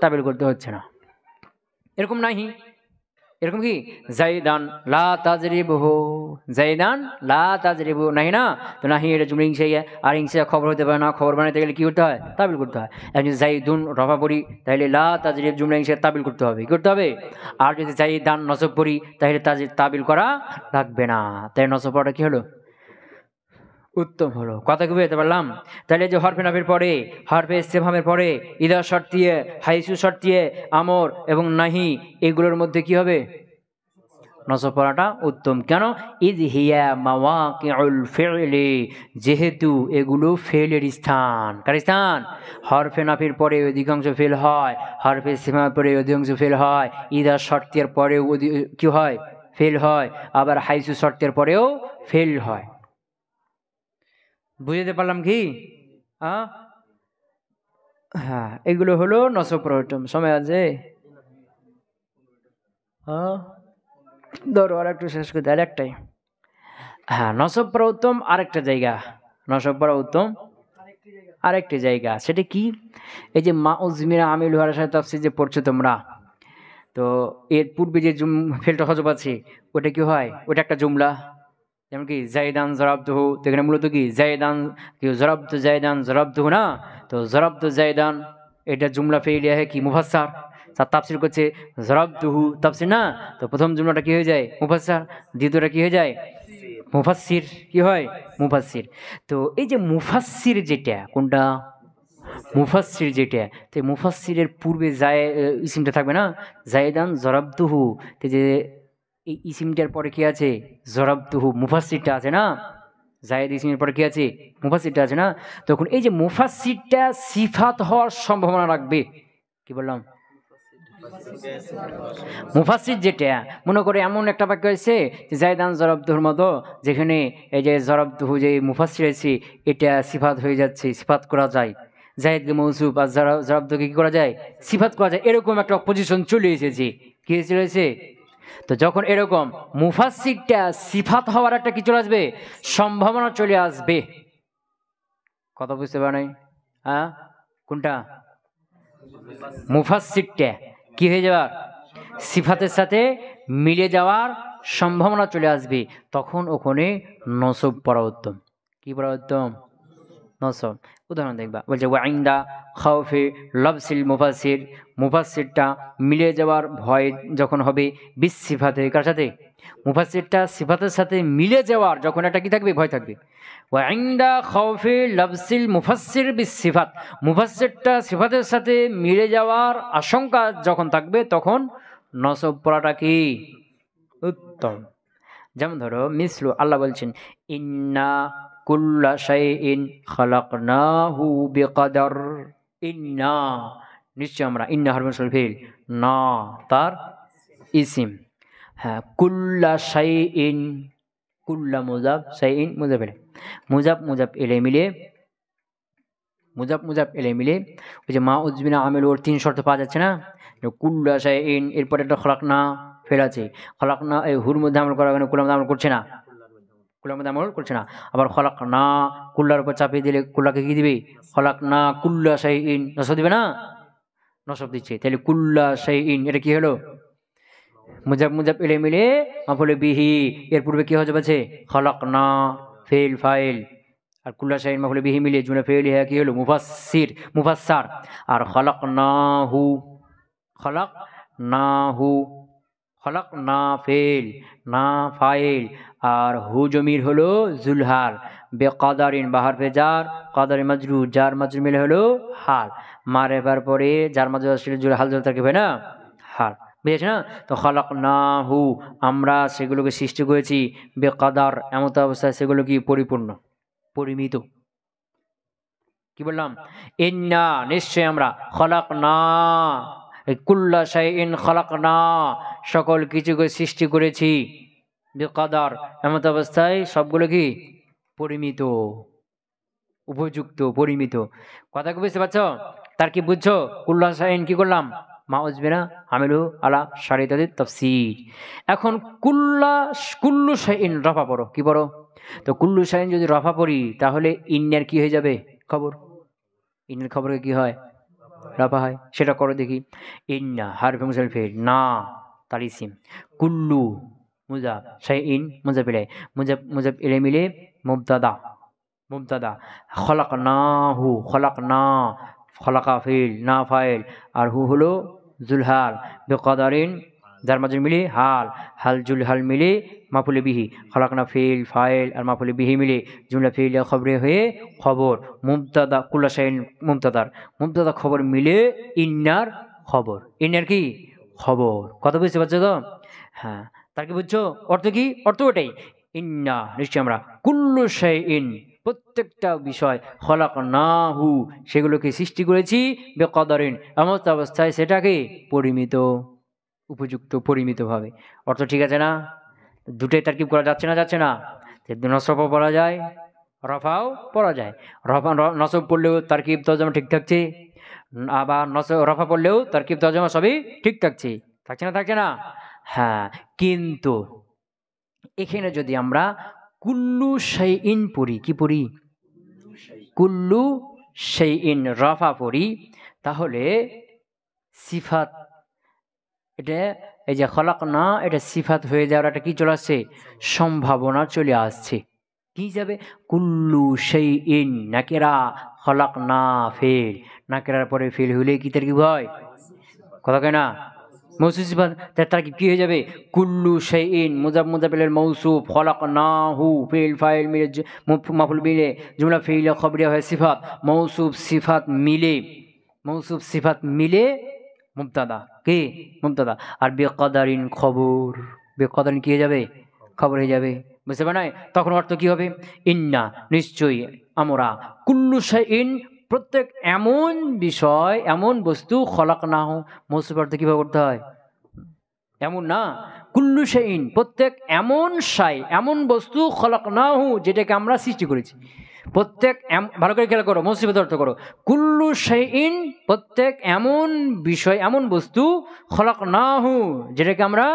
তাবিল করতে হচ্ছে না। এরকম নাহি, এরকম কি জাইদান লা তাজরিবহু, জাইদান লা তাজরিবহু নাহি না, তো নাহি এটা জুমলা ইনশাইয়া। আর ইনশাইয়া খবর হতে পারে না, খবর বানাইতে গেলে কি করতে হয়? তাবিল করতে হয়। এখন যদি জাইদুন রফা পড়ি, তাহলে লা তাজরিব জুমলা ইনশাইয়া তাবিল করতে হবে, কি করতে হবে? আর যদি জাইদান নসব পড়ি, তাহলে তাবিল করা লাগবে না। তাই নসব পড়াটা কি হলো? উত্তম হলো। কথা কি বুঝতে পারলাম? তাহলে যে হরফে নাফের পরে, হরফে ইস্তেফহামের পরে ইদা শর্তিয়ে, হাইসু শর্তিয়ে, আমর এবং নাহি, এগুলোর মধ্যে কি হবে? নসব পড়াটা উত্তম, কেন? ইয হিয়া মাওয়াকিউল ফি'লি, যেহেতু এগুলো ফেলের স্থান। কার স্থান? হরফে নাফের পরে অধিকাংশ ফেল হয়, হরফে ইস্তেফহামের পরে অধিকাংশ ফেল হয়, ইদা শর্তের পরেও কি হয়? ফেল হয়। আবার হাইসু শর্তের পরেও ফেল হয়। বুঝতে পারলাম কি? হ্যাঁ, এগুলো হলো নসব পড়া উত্তম। সময় আছে? ধরো আর একটু শেষ করে একটাই। হ্যাঁ, নসব পড়া উত্তম আরেকটা জায়গা, নসব পড়া উত্তম আরেকটি জায়গা, সেটা কি? এই যে মা উজমিরা আমিল হওয়ার সাথে তাফসীর যে পড়ছো তোমরা, তো এর পূর্বে যে ফেলটা হজব আছে ওটা কি হয়? ওটা একটা জুমলা, যেমন কি জাইদান জরাবতুহু, তো এখানে মূলত কি জাইদান, কি জরাবতু জাইদান জরাবতুহু না, তো জরাবতু জাইদান এটা জুমলা ফেলিয়া কি মুফাসসার, তার তাফসীর করছে জরাবতুহু তাফসীর না, তো প্রথম জুমলাটা কি হয়ে যায়? মুফাসসার, দ্বিতীয়টা কি হয়ে যায়? মুফাসসির। কি হয়? মুফাসসির। তো এই যে মুফাসসির যেটা, কোনটা? মুফাসসির যেটা, তো মুফাসসিরের পূর্বে যায় ইসিমটা থাকবে না, জাইদান জরাবতুহু, তো যে এই ইসিমটার পরে কি আছে? জরাবতুহু, মুফাসসিরটা আছে না, জায়েদ ইসিমের পরে কি আছে? মুফাসসিরটা আছে না, তখন এই যে মুফাসসিরটা সিফাত হওয়ার সম্ভাবনা রাখবে। কি বললাম? মুফাসসির যেটা, মনে করে এমন একটা বাক্য হয়েছে যে জায়দান জরাবতুহুর মতো, যেখানে এই যে জরাবতুহু যে মুফাসসির আছে এটা সিফাত হয়ে যাচ্ছে, সিফাত করা যায়, জায়েদকে মৌসুফ আর জরাবতুহুকে কি করা যায়? সিফাত করা যায়, এরকম একটা পজিশন চলে এসেছে। কি চলে এসেছে? তো যখন এরকম মুফাসসিরটা সিফাত হওয়ার একটা কি চলে আসবে? সম্ভাবনা চলে আসবে। কথা বুঝতে পারে নাই? হ্যাঁ, কোনটা? মুফাসসিরটা কি হয়ে যাওয়ার? সিফাতের সাথে মিলে যাওয়ার সম্ভাবনা চলে আসবে, তখন ওখানে নসব পড়া উত্তম। কি পড়া উত্তম? নসব। উদাহরণ দেখবা, বলছে ওয়াইন্দা খাউফি লবসিল মুফাসসির, মুফাসসিরটা মিলে যাওয়ার ভয় যখন হবে বিসিফাতে, কার সাথে? মুফাসসিরটা সিফাতের সাথে মিলে যাওয়ার যখন একটা কি থাকবে? ভয় থাকবে। ওয়াইন্দা খাউফি লবসিল মুফাসসির বিসিফাত, মুফাসসিরটা সিফাতের সাথে মিলে যাওয়ার আশঙ্কা যখন থাকবে তখন নসব পড়াটা কি? উত্তম। যেমন ধরো মিসলু, আল্লাহ বলছেন ইন্না কুল্লা শাইইন খালাকনাহু বিকদর, ইন্না নিশ্চয় আমরা, ইন্না হারফুল ফিল, না তার ইসিম। হ্যাঁ, কুল্লা শাইইন, কুল্লা মুজাব, শাইইন মুজাব ইলাইহি, মুজাব মুজাব ইলাইহি মিলে, মুজাব মুজাব ইলাইহি মিলে ওই যে মা উজবিনা আমিল ওর তিন শর্ত পাওয়া যাচ্ছে না, কুল্লা শাইইন, এরপরে একটা খলাকনা ফেল আছে, খলাকনা এই হুর মধ্যে আমল করা, কুল্লার মধ্যে আমল করছে না, কুল্লার মধ্যে আমল করছে না। আবার খলাকনা, কুল্লার উপর চাপিয়ে দিলে কুল্লাকে কি দিবে? খলাকনা কুল্লা শাইইন, নসব দিবে না, নসব দিচ্ছে, তাহলে কুল্লা শাইইন এটা কি হলো? মুজাব মুজাব ইলাইহি মিলে মাফউল বিহি, এর পূর্বে কি হজব আছে? খলাকনা ফেল ফাইল, আর কুল্লা শাইইন মাফউল বিহি মিলে জুমলা ফেল হ্যাঁ কি হলো? মুফাসসির, মুফাসসার। আর খলাকনাহু, খলাকনাহু, খলাক না ফেল, না ফাইল, আর হু জমির হলো জুলহাল, বেকাদারিন বাহার ফেজার, কাদারি মাজরু, যার মাজরু মিলে হলো হাল, মারেফার পরে যার মাজরু আসলে জুল হাল জল থাকবে না, হাল, বুঝেছ না? তো খলাক না হু, আমরা সেগুলোকে সৃষ্টি করেছি, বেকাদার এমত অবস্থায় সেগুলো কি? পরিপূর্ণ, পরিমিত। কি বললাম? ইন্না নিশ্চয় আমরা, খলাক না কুল্লা শাইইন খলাকনা সকল কিছুকে সৃষ্টি করেছি, বিকদার এমত অবস্থায় সবগুলো কি? পরিমিত, উপযুক্ত, পরিমিত। কথা কি বুঝতে পারছো? তার কি বুঝছো? কুল্লা শাইইন কি করলাম? মা উজবিনা আমিলু আলা শারিতাতিত তাফসীর। এখন কুল্লু শাইইন রফা পড়ো, কি পড়ো? তো কুল্লু শাইইন যদি রফা পড়ি তাহলে ইন্নার কি হয়ে যাবে? খবর। ইন্নার খবরে কি হয়? রফা হয়। সেটা করো দেখি। ইন্না হারফে মুজাফির ফেল, না তার ইসিম, কুল্লু মুজাব, শাইইন মুজাফ ইলাইহি, মুজাফ ইলাইহি মিলে মুবতাদা, মুবতাদা, খলাকনাহু, খলাকনা, খলাকা ফেল, না ফাইল, আর হু হলো জুলহাল, বেকাদারিন যার মাঝে মিলে হাল, হাল জুলহাল মিলে মাফুলে বিহি, খলাকনা ফেল ফাইল, আর মাফুলে বিহি মিলে জুমলা ফেল খবরে হয়ে খবর, মুবতাদা কুল্লা শাইইন মুবতাদার, মুবতাদা খবর মিলে ইন্নার খবর, ইন্নার কি? খবর। কথা বুঝতে পারছো তো? হ্যাঁ, তার কি বুঝছো? অর্থ কি? অর্থ ওটাই, ইন্না নিশ্চয় আমরা, কুল্লু শাইইন প্রত্যেকটা বিষয়, খলাকনাহু সেগুলোকে সৃষ্টি করেছি, বেকদারিন এমন অবস্থায় সেটাকে পরিমিত, উপযুক্ত, পরিমিতভাবে। অর্থ ঠিক আছে না? দুটোই তারকিব করা যাচ্ছে না, যাচ্ছে না? নসবও পড়া যায়, রফাও পড়া যায়। রফা নসব পড়লেও তারকিব তরজমা ঠিক থাকছে, আবার রফা পড়লেও তারকিব তরজমা সবই ঠিক থাকছে, থাকছে না, থাকছে না? হ্যাঁ, কিন্তু এখানে যদি আমরা কুল্লু শাইইন পড়ি, কি পড়ি? কুল্লু শাইইন রফা পড়ি, তাহলে সিফাত, এটা এই যে খলাকনা, এটা সিফাত হয়ে যাওয়ার একটা কি চলে আসছে? সম্ভাবনা চলে আসছে। কি যাবে? কুল্লু শাইইন নাকিরা, খলাকনা ফেল, নাকিরার পরে ফেল হইলে কি তার কি হয়? কথা কয় না? মৌসুফ সিফাত, তার কি হয়ে যাবে? কুল্লু শাইইন মুজাফেলের মৌসুফ, খলাকনাহু ফেল ফাইল মিলে মাফুল মিলে জুমলা ফেইলা খবরিয়া হয় সিফাত, মৌসুফ সিফাত মিলে, মৌসুফ সিফাত মিলে মুবতাদা, কি মুবতাদা, আর বেকদারিন খবর, বেকদারিন কি হয়ে যাবে? খবর হয়ে যাবে। বুঝতে পারে নাই? তখন অর্থ কি হবে? ইন্না নিশ্চয়ই আমরা, কুল্লু শাইইন প্রত্যেক এমন বিষয় এমন বস্তু, খলাকনাহু মৌসুফ অর্থ কিভাবে করতে হয়? এমন না, কুল্লু শাইইন প্রত্যেক এমন শাই এমন বস্তু, খলাকনাহু যেটাকে আমরা সৃষ্টি করেছি। প্রত্যেক, ভালো করে খেয়াল করো, মৌসুফের অর্থ করো, কুল্লু শাইইন প্রত্যেক এমন বিষয় এমন বস্তু, খলাকনাহু যেটাকে আমরা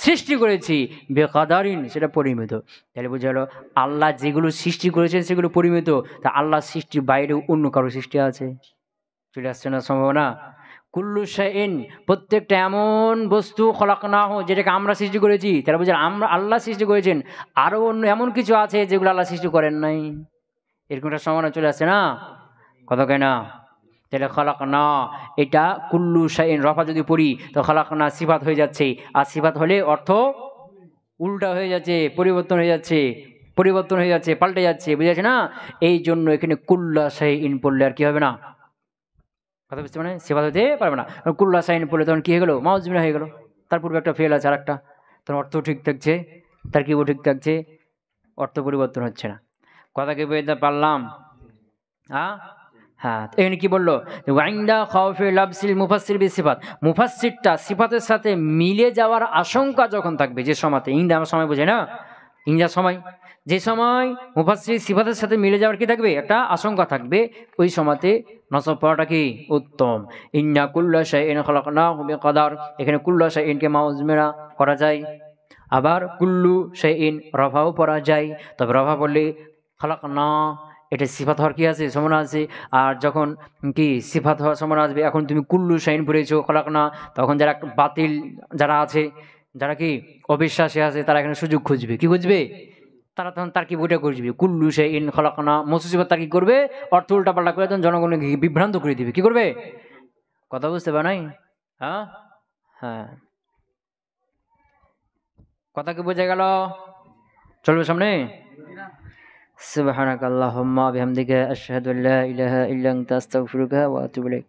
সৃষ্টি করেছি, বেকাদারিন সেটা পরিমিত। তাহলে বোঝা গেল আল্লাহ যেগুলো সৃষ্টি করেছেন সেগুলো পরিমিত। তা আল্লাহ সৃষ্টির বাইরে অন্য কারো সৃষ্টি আছে? চলে আসছে না সম্ভাবনা? কুল্লু শাইইন প্রত্যেকটা এমন বস্তু, খলাকনাহু যেটাকে আমরা সৃষ্টি করেছি, তারা বুঝলেন আমরা আল্লাহ সৃষ্টি করেছেন, আরও অন্য এমন কিছু আছে যেগুলো আল্লাহ সৃষ্টি করেন নাই। এরকম একটা সম্ভাবনা চলে আসছে না? কথা কয় না? তাহলে খলাকনা, এটা কুল্লু শাইইন রফা যদি পড়ি তো খলাকনা সিফাত হয়ে যাচ্ছে, আর সিফাত হলে অর্থ উল্টা হয়ে যাচ্ছে, পরিবর্তন হয়ে যাচ্ছে, পরিবর্তন হয়ে যাচ্ছে, পাল্টে যাচ্ছে, বুঝে যাচ্ছে না? এই জন্য এখানে কুল্লা শাইইন পড়লে আর কি হবে না? কথা বুঝতে মানে সিফাত হতে পারবে না। কুল্লা শাইইন পড়লে তখন কি হয়ে গেল? মাউজমিনা হয়ে গেল। তার পূর্বে একটা ফেল আছে, আর একটা, তখন অর্থ ঠিক থাকছে, তার কিও ঠিক থাকছে, অর্থ পরিবর্তন হচ্ছে না। কথা কি বুঝতে পারলাম? হ্যাঁ হ্যাঁ, এখানে কি বললো? ওয়াইন্দা খাউফি লাবসিল মুফাসসির বিসিফাত, মুফাসসিরটা সিফাতের সাথে মিলে যাওয়ার আশঙ্কা যখন থাকবে, যে সময়তে, ইংদা আমার সময় বোঝে না, ইংদার সময়, যে সময় মুফাসসির সিফাতের সাথে মিলে যাওয়ার কি থাকবে? একটা আশঙ্কা থাকবে, ওই সময়তে নসব পড়াটা কি উত্তম। ইন্না কুল্লা শাইইন খালাকনাহু বিকদার, এখানে কুল্লা শাইইনকে মাউজমিরা করা যায়, আবার কুল্লু শাইইন রফাও পড়া যায়। তবে রফা পড়লে খালাকনা, এটা সিফাত হওয়ার কি আছে? সম্ভাবনা আছে। আর যখন কি সিফাত হওয়ার সম্ভাবনা আসবে, এখন তুমি কুল্লু শাইইন পড়েছো খলাকনা, তখন যারা বাতিল যারা আছে, যারা কি অবিশ্বাসী আছে, তারা এখানে সুযোগ খুঁজবে। কি খুঁজবে? তারা তখন তার কি বইটা খুঁজবে, কুল্লু শাইইন খলাকনা মৌসুফ তার কি করবে? অর্থ উল্টাপাল্টা করে তখন জনগণকে বিভ্রান্ত করে দিবে। কি করবে? কথা বুঝতে পারে নাই? হ্যাঁ হ্যাঁ, কথা কি বোঝা গেল? চলবে সামনে। সুবহানাকাল্লাহুম্মা বিহামদিকা আশহাদু আল্লা ইলাহা ইল্লা আনতা আস্তাগফিরুকা ওয়া আতুবু ইলাইক।